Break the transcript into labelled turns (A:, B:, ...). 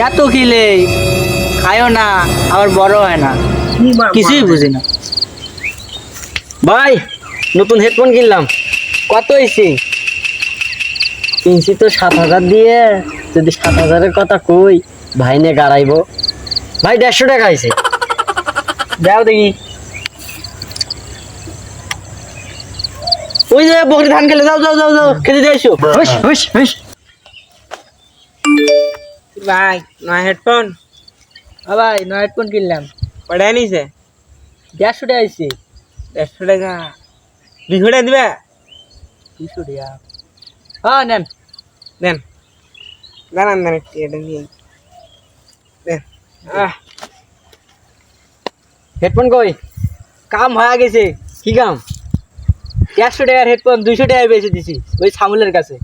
A: এত খিলে খায়ও না আবার বড় হয় না, কিছুই বুঝি না।
B: ভাই নতুন হেডফোন কিনলাম।
A: কত হয়েছে?
B: কিনছি তো 7,000 দিয়ে। যদি 7,000-এর কথা কই, ভাই নে গাড়াইবো। ভাই 150 টাকা হয়েছে।
A: যাও দেখি। ওই যে বকরি ধান খেলে, যাও যাও যাও যাও খেতে দিয়ে এসো।
B: হুস হুস হুস।
C: ভাই নয় হেডফোন
A: ভাই নয় হেডফোন কিনলাম,
C: পড়ে নিছে
A: 150 টাকা হয়েছে।
C: 150 টাকা 200 টাকা দিবে
A: 200 টাকা। হ্যাঁ নেন।
C: দেন দাঁড়ান দেন একটু এটা নিয়ে দেন।
B: হেডফোন কই?
A: কাম হয়ে গেছে।
B: কি কাম?
A: 150 টাকার হেডফোন 200 টাকায় বেচে দিছি ওই সামুলের কাছে।